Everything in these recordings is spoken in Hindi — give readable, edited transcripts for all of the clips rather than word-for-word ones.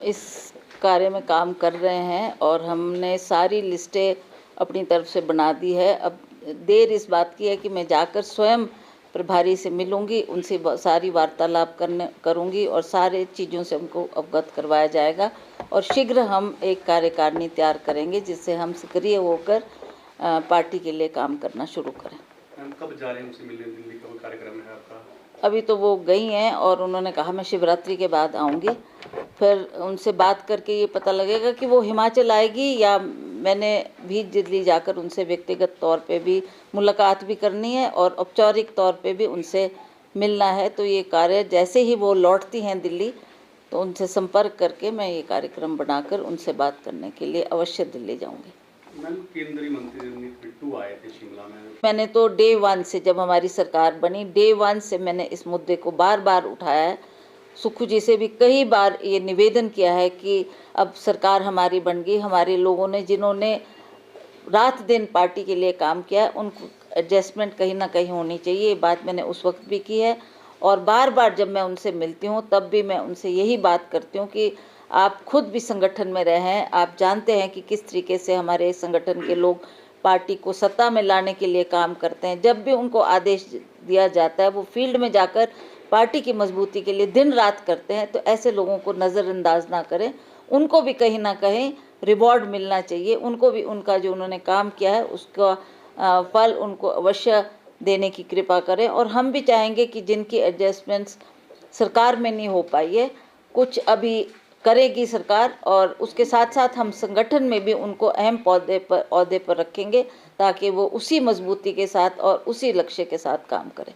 इस कार्य में काम कर रहे हैं और हमने सारी लिस्टें अपनी तरफ से बना दी है। अब देर इस बात की है कि मैं जाकर स्वयं प्रभारी से मिलूंगी, उनसे सारी वार्तालाप करूंगी और सारे चीज़ों से उनको अवगत करवाया जाएगा और शीघ्र हम एक कार्यकारिणी तैयार करेंगे जिससे हम सक्रिय होकर पार्टी के लिए काम करना शुरू करें। कब जा रहे हैं उनसे मिलने? दिल्ली का कार्यक्रम है आपका? अभी तो वो गई हैं और उन्होंने कहा मैं शिवरात्रि के बाद आऊँगी, फिर उनसे बात करके ये पता लगेगा कि वो हिमाचल आएगी या मैंने भी दिल्ली जाकर उनसे व्यक्तिगत तौर पे भी मुलाकात भी करनी है और औपचारिक तौर पे भी उनसे मिलना है। तो ये कार्य जैसे ही वो लौटती हैं दिल्ली तो उनसे संपर्क करके मैं ये कार्यक्रम बनाकर उनसे बात करने के लिए अवश्य दिल्ली जाऊँगी। मैम, केंद्रीय मंत्री रजनीश बिट्टू आए थे शिमला में। मैंने तो डे 1 से, जब हमारी सरकार बनी, डे 1 से मैंने इस मुद्दे को बार बार उठाया है। सुक्खू जी से भी कई बार ये निवेदन किया है कि अब सरकार हमारी बन गई, हमारे लोगों ने जिन्होंने रात दिन पार्टी के लिए काम किया है उनको एडजस्टमेंट कहीं ना कहीं होनी चाहिए। ये बात मैंने उस वक्त भी की है और बार बार जब मैं उनसे मिलती हूँ तब भी मैं उनसे यही बात करती हूँ कि आप खुद भी संगठन में रहे हैं, आप जानते हैं कि किस तरीके से हमारे संगठन के लोग पार्टी को सत्ता में लाने के लिए काम करते हैं। जब भी उनको आदेश दिया जाता है वो फील्ड में जाकर पार्टी की मजबूती के लिए दिन रात करते हैं। तो ऐसे लोगों को नज़रअंदाज ना करें, उनको भी कहीं ना कहीं रिवॉर्ड मिलना चाहिए, उनको भी उनका जो उन्होंने काम किया है उसका फल उनको अवश्य देने की कृपा करें। और हम भी चाहेंगे कि जिनकी एडजस्टमेंट्स सरकार में नहीं हो पाई है, कुछ अभी करेगी सरकार और उसके साथ साथ हम संगठन में भी उनको अहम ओहदे पर रखेंगे ताकि वो उसी मजबूती के साथ और उसी लक्ष्य के साथ काम करें।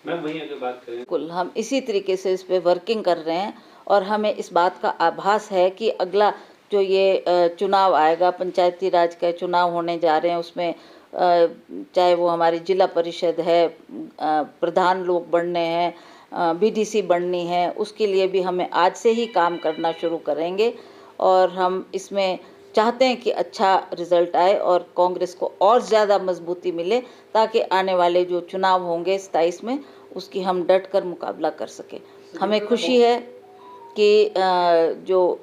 मैम, वहीं अगर बात करें, बिल्कुल हम इसी तरीके से इस पे वर्किंग कर रहे हैं और हमें इस बात का आभास है कि अगला जो ये चुनाव आएगा, पंचायती राज का चुनाव होने जा रहे हैं, उसमें चाहे वो हमारी जिला परिषद है, प्रधान लोग बनने हैं, बीडीसी बननी है, उसके लिए भी हमें आज से ही काम करना शुरू करेंगे और हम इसमें चाहते हैं कि अच्छा रिजल्ट आए और कांग्रेस को और ज़्यादा मजबूती मिले ताकि आने वाले जो चुनाव होंगे 27 में उसकी हम डट कर मुकाबला कर सकें। हमें खुशी है कि जो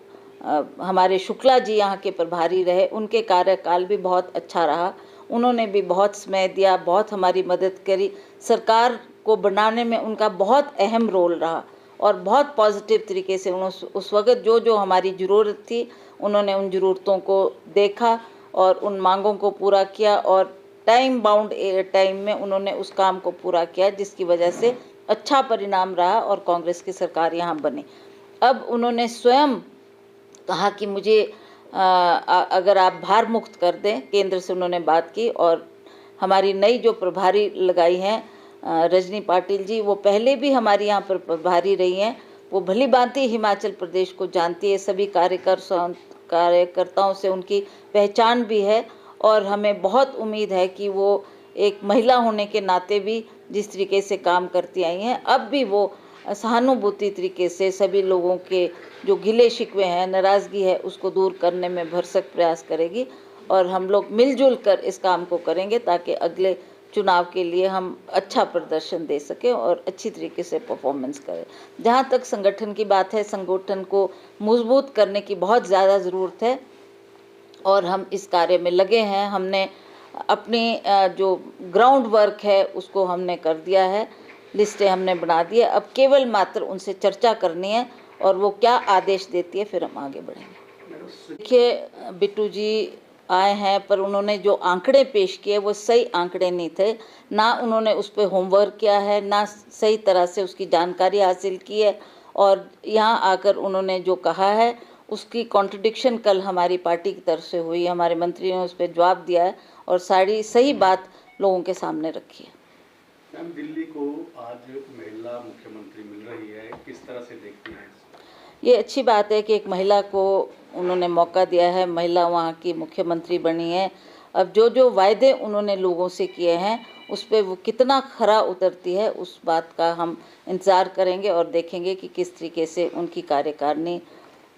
हमारे शुक्ला जी यहाँ के प्रभारी रहे, उनके कार्यकाल भी बहुत अच्छा रहा, उन्होंने भी बहुत समय दिया, बहुत हमारी मदद करी, सरकार को बनाने में उनका बहुत अहम रोल रहा और बहुत पॉजिटिव तरीके से उस वक्त जो हमारी ज़रूरत थी उन्होंने उन ज़रूरतों को देखा और उन मांगों को पूरा किया और टाइम बाउंड टाइम में उन्होंने उस काम को पूरा किया जिसकी वजह से अच्छा परिणाम रहा और कांग्रेस की सरकार यहाँ बनी। अब उन्होंने स्वयं कहा कि मुझे अगर आप भार मुक्त कर दें, केंद्र से उन्होंने बात की और हमारी नई जो प्रभारी लगाई हैं रजनी पाटिल जी, वो पहले भी हमारी यहाँ पर प्रभारी रही हैं, वो भली भांति हिमाचल प्रदेश को जानती है, सभी कार्यकर्ताओं से उनकी पहचान भी है और हमें बहुत उम्मीद है कि वो एक महिला होने के नाते भी जिस तरीके से काम करती आई हैं, अब भी वो सहानुभूति तरीके से सभी लोगों के जो गिले शिकवे हैं, नाराज़गी है, उसको दूर करने में भरसक प्रयास करेगी और हम लोग मिलजुल कर इस काम को करेंगे ताकि अगले चुनाव के लिए हम अच्छा प्रदर्शन दे सकें और अच्छी तरीके से परफॉर्मेंस करें। जहाँ तक संगठन की बात है, संगठन को मजबूत करने की बहुत ज़्यादा ज़रूरत है और हम इस कार्य में लगे हैं। हमने अपनी जो ग्राउंड वर्क है उसको हमने कर दिया है, लिस्टें हमने बना दी है, अब केवल मात्र उनसे चर्चा करनी है और वो क्या आदेश देती है फिर हम आगे बढ़ेंगे। देखिए, बिट्टू जी आए हैं पर उन्होंने जो आंकड़े पेश किए वो सही आंकड़े नहीं थे, ना उन्होंने उस पर होमवर्क किया है, ना सही तरह से उसकी जानकारी हासिल की है और यहाँ आकर उन्होंने जो कहा है उसकी कॉन्ट्रडिक्शन कल हमारी पार्टी की तरफ से हुई, हमारे मंत्री ने उस पर जवाब दिया है और सारी सही बात लोगों के सामने रखी है। मैम, दिल्ली को आज महिला मुख्यमंत्री मिल रही है, किस तरह से देखती हैं? ये अच्छी बात है कि एक महिला को उन्होंने मौका दिया है, महिला वहाँ की मुख्यमंत्री बनी है। अब जो वायदे उन्होंने लोगों से किए हैं उस पर वो कितना खरा उतरती है उस बात का हम इंतज़ार करेंगे और देखेंगे कि किस तरीके से उनकी कार्यकारिणी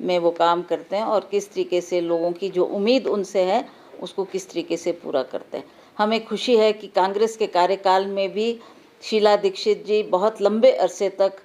में वो काम करते हैं और किस तरीके से लोगों की जो उम्मीद उनसे है उसको किस तरीके से पूरा करते हैं। हमें खुशी है कि कांग्रेस के कार्यकाल में भी शीला दीक्षित जी बहुत लंबे अरसे तक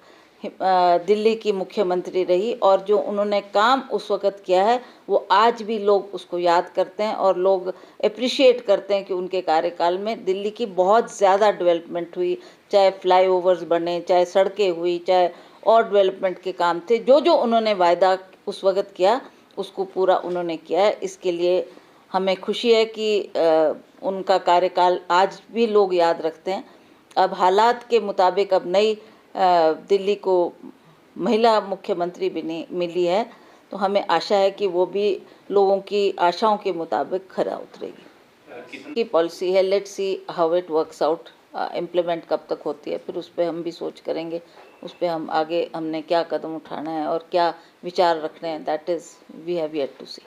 दिल्ली की मुख्यमंत्री रही और जो उन्होंने काम उस वक़्त किया है वो आज भी लोग उसको याद करते हैं और लोग एप्रिशिएट करते हैं कि उनके कार्यकाल में दिल्ली की बहुत ज़्यादा डेवलपमेंट हुई, चाहे फ्लाईओवर्स बने, चाहे सड़कें हुई, चाहे और डेवलपमेंट के काम थे। जो जो उन्होंने वायदा उस वक़्त किया उसको पूरा उन्होंने किया है। इसके लिए हमें खुशी है कि उनका कार्यकाल आज भी लोग याद रखते हैं। अब हालात के मुताबिक अब नई दिल्ली को महिला मुख्यमंत्री भी नहीं मिली है, तो हमें आशा है कि वो भी लोगों की आशाओं के मुताबिक खरा उतरेगी। की पॉलिसी है, let's see how it works out. Implement कब तक होती है फिर उस पर हम भी सोच करेंगे, उस पर हम आगे हमने क्या कदम उठाना है और क्या विचार रखने हैं, that is we have yet to C.